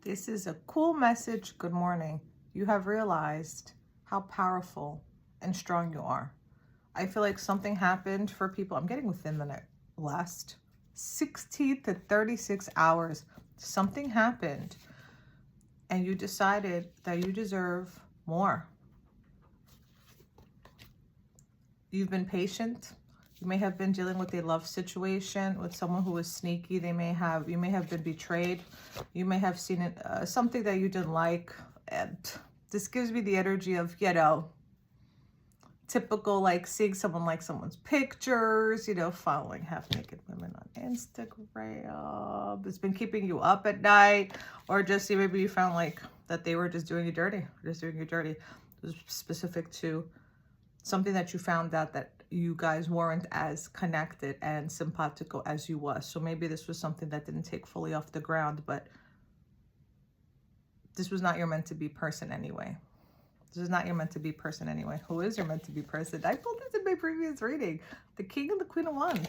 This is a cool message. Good morning. You have realized how powerful and strong you are. I feel like something happened for people. I'm getting within the last 60 to 36 hours. Something happened and you decided that you deserve more. You've been patient. You may have been dealing with a love situation with someone who was sneaky. You may have been betrayed. You may have seen it, something that you didn't like. And this gives me the energy of, typical, like seeing someone like someone's pictures, following half-naked women on Instagram. It's been keeping you up at night, or just maybe you found like that they were just doing you dirty, It was specific to something that you found out that you guys weren't as connected and simpatico as you was. So maybe this was something that didn't take fully off the ground, but this was not your meant to be person anyway. This is not your meant to be person anyway. Who is your meant to be person? I pulled this in my previous reading. The King and the Queen of Wands.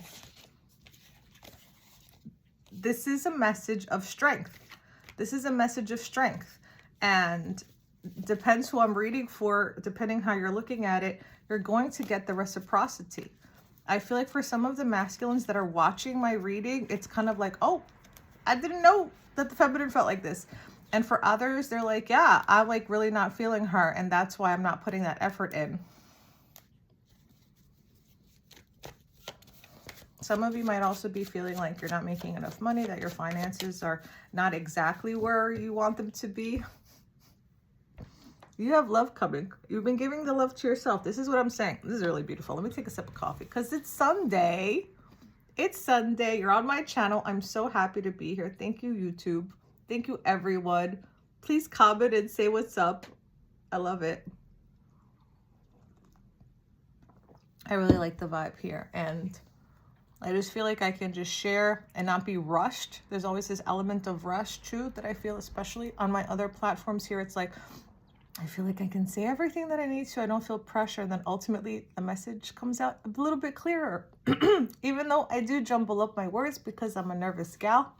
This is a message of strength. This is a message of strength. And depends who I'm reading for, depending how you're looking at it, you're going to get the reciprocity. I feel like for some of the masculines that are watching my reading, it's kind of like, oh, I didn't know that the feminine felt like this. And for others, they're like, yeah, I'm like really not feeling her, and that's why I'm not putting that effort in. Some of you might also be feeling like you're not making enough money, that your finances are not exactly where you want them to be. You have love coming. You've been giving the love to yourself. This is what I'm saying. This is really beautiful. Let me take a sip of coffee because it's Sunday. It's Sunday. You're on my channel. I'm so happy to be here. Thank you, YouTube. Thank you, everyone. Please comment and say what's up. I love it. I really like the vibe here. And I just feel like I can just share and not be rushed. There's always this element of rush too that I feel, especially on my other platforms here. It's like, I feel like I can say everything that I need to. I don't feel pressure. And then ultimately the message comes out a little bit clearer. Even though I do jumble up my words because I'm a nervous gal.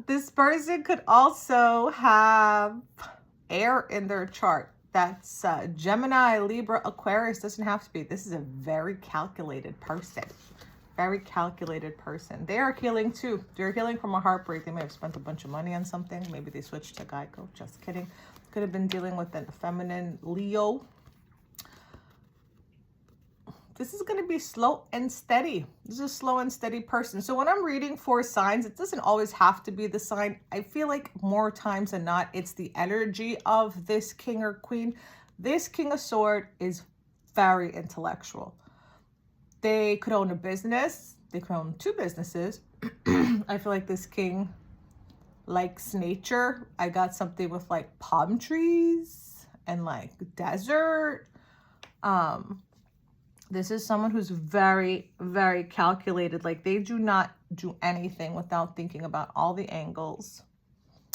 This person could also have air in their chart. That's Gemini, Libra, Aquarius. Doesn't have to be. This is a very calculated person. Very calculated person. They are healing too. They're healing from a heartbreak. They may have spent a bunch of money on something. Maybe they switched to Geico. Just kidding. Could have been dealing with a feminine Leo. This is going to be slow and steady. This is a slow and steady person. So when I'm reading for signs, it doesn't always have to be the sign. I feel like more times than not, it's the energy of this king or queen. This King of Swords is very intellectual. They could own a business. They could own two businesses. I feel like this king likes nature. I got something with like palm trees and like desert. This is someone who's very, very calculated. Like they do not do anything without thinking about all the angles.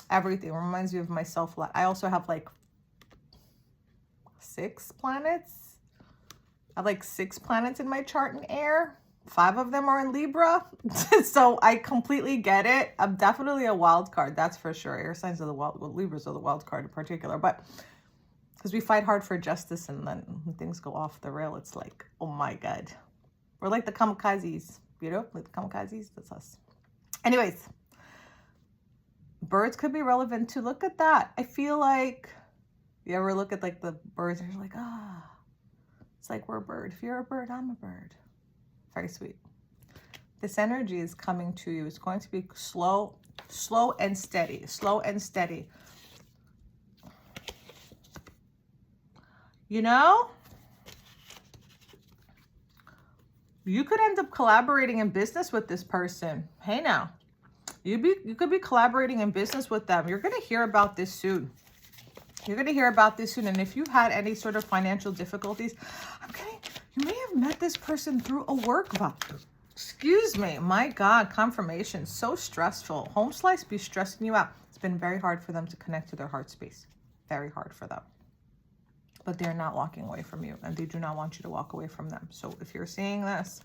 Everything reminds me of myself a lot. I also have like 6 planets. I have like 6 planets in my chart in air. 5 of them are in Libra. So I completely get it. I'm definitely a wild card. That's for sure. Air signs are the wild, well, Libras are the wild card in particular, but because we fight hard for justice, and then when things go off the rail, it's like, oh my God. We're like the kamikazes, like the kamikazes, that's us. Anyways, birds could be relevant too. Look at that. I feel like, you ever look at like the birds and you're like, it's like we're a bird. If you're a bird, I'm a bird. Very sweet. This energy is coming to you. It's going to be slow and steady, slow and steady. You could end up collaborating in business with this person. Hey now, you could be collaborating in business with them. You're going to hear about this soon. You're going to hear about this soon. And if you had any sort of financial difficulties, you may have met this person through a work vibe. Excuse me. My God, confirmation. So stressful. Home slice be stressing you out. It's been very hard for them to connect to their heart space. Very hard for them. But they're not walking away from you, and they do not want you to walk away from them. So if you're seeing this,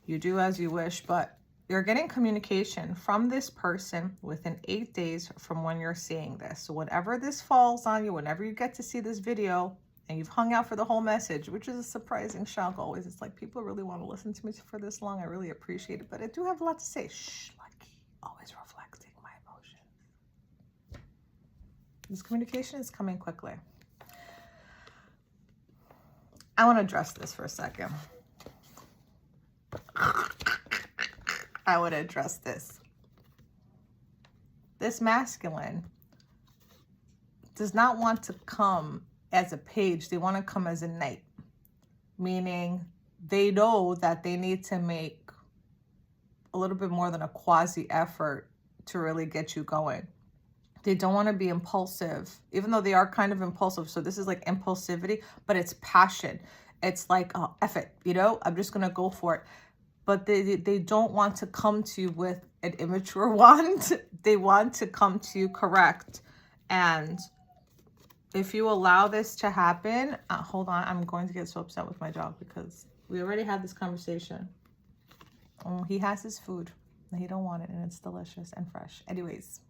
you do as you wish, but You're getting communication from this person within 8 days from when you're seeing this. So whenever this falls on you, whenever you get to see this video and you've hung out for the whole message, which is a surprising shock always. It's like people really want to listen to me for this long. I really appreciate it, but I do have a lot to say. Shh, Lucky, always reflecting my emotions. This communication is coming quickly. I want to address this for a second. I would address this. This masculine does not want to come as a page. They want to come as a knight, meaning they know that they need to make a little bit more than a quasi effort to really get you going. They don't want to be impulsive, even though they are kind of impulsive. So this is like impulsivity, but it's passion. It's like, oh, F it, you know, I'm just going to go for it. But they don't want to come to you with an immature want. They want to come to you correct. And if you allow this to happen, hold on, I'm going to get so upset with my dog because we already had this conversation. He has his food and he don't want it and it's delicious and fresh. Anyways,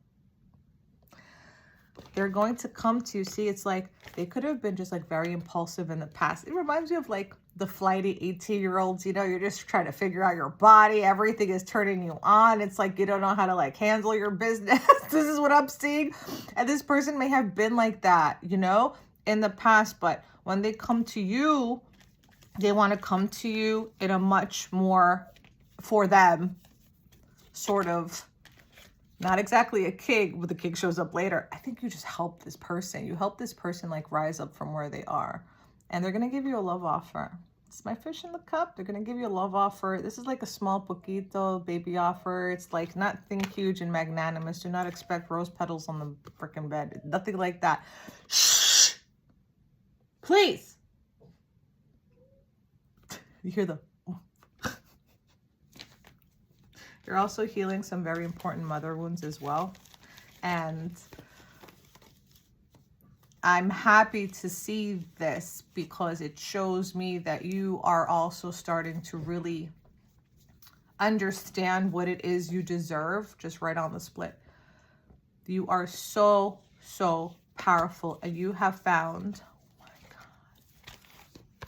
they're going to come to you. See, it's like they could have been just like very impulsive in the past. It reminds me of like the flighty 18-year-olds, you know, you're just trying to figure out your body. Everything is turning you on. It's like you don't know how to like handle your business. This is what I'm seeing. And this person may have been like that, you know, in the past. But when they come to you, they want to come to you in a much more, for them, sort of, not exactly a king, but the king shows up later. I think you just help this person. You help this person like rise up from where they are. And they're going to give you a love offer. It's my fish in the cup. They're going to give you a love offer. This is like a small poquito baby offer. It's like nothing huge and magnanimous. Do not expect rose petals on the freaking bed. Nothing like that. Shh. Please. You hear the... You're also healing some very important mother wounds as well. And I'm happy to see this because it shows me that you are also starting to really understand what it is you deserve, just right on the split. You are so, so powerful, and you have found, oh my God,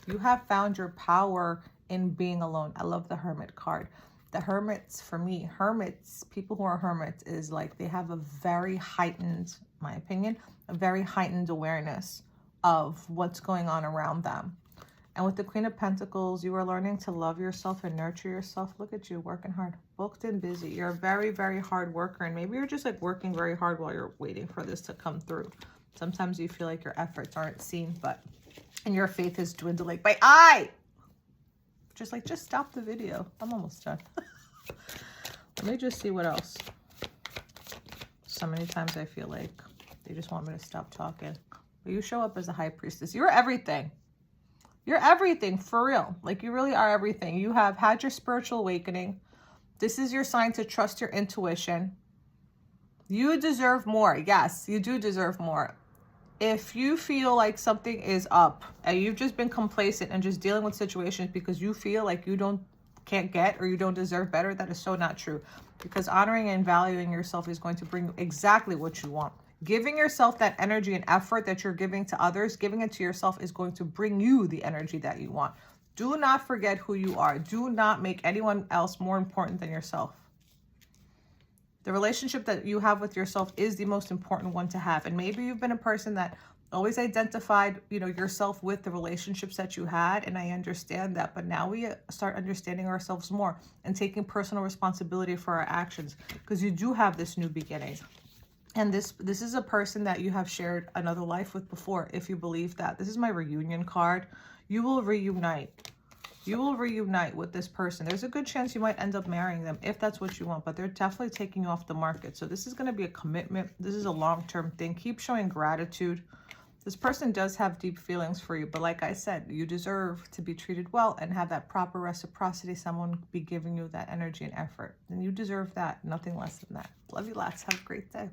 you have found your power in being alone. I love the Hermit card. The hermits, for me, hermits, people who are hermits is like they have a very heightened, my opinion, a very heightened awareness of what's going on around them. And with the Queen of Pentacles, you are learning to love yourself and nurture yourself. Look at you, working hard, booked and busy. You're a very, very hard worker. And maybe you're just like working very hard while you're waiting for this to come through. Sometimes you feel like your efforts aren't seen, and your faith is dwindling. My eye! Just stop the video. I'm almost done. Let me just see what else. So many times I feel like they just want me to stop talking. But you show up as a high priestess. You're everything. You're everything, for real. Like, you really are everything. You have had your spiritual awakening. This is your sign to trust your intuition. You deserve more. Yes, you do deserve more. If you feel like something is up and you've just been complacent and just dealing with situations because you feel like you can't get or you don't deserve better, that is so not true. Because honoring and valuing yourself is going to bring you exactly what you want. Giving yourself that energy and effort that you're giving to others, giving it to yourself is going to bring you the energy that you want. Do not forget who you are. Do not make anyone else more important than yourself. The relationship that you have with yourself is the most important one to have. And maybe you've been a person that always identified, yourself with the relationships that you had. And I understand that. But now we start understanding ourselves more and taking personal responsibility for our actions, because you do have this new beginning. And this is a person that you have shared another life with before, if you believe that. This is my reunion card. You will reunite. You will reunite with this person. There's a good chance you might end up marrying them if that's what you want, but they're definitely taking you off the market. So this is going to be a commitment. This is a long-term thing. Keep showing gratitude. This person does have deep feelings for you, but like I said, you deserve to be treated well and have that proper reciprocity. Someone be giving you that energy and effort. And you deserve that. Nothing less than that. Love you lots. Have a great day.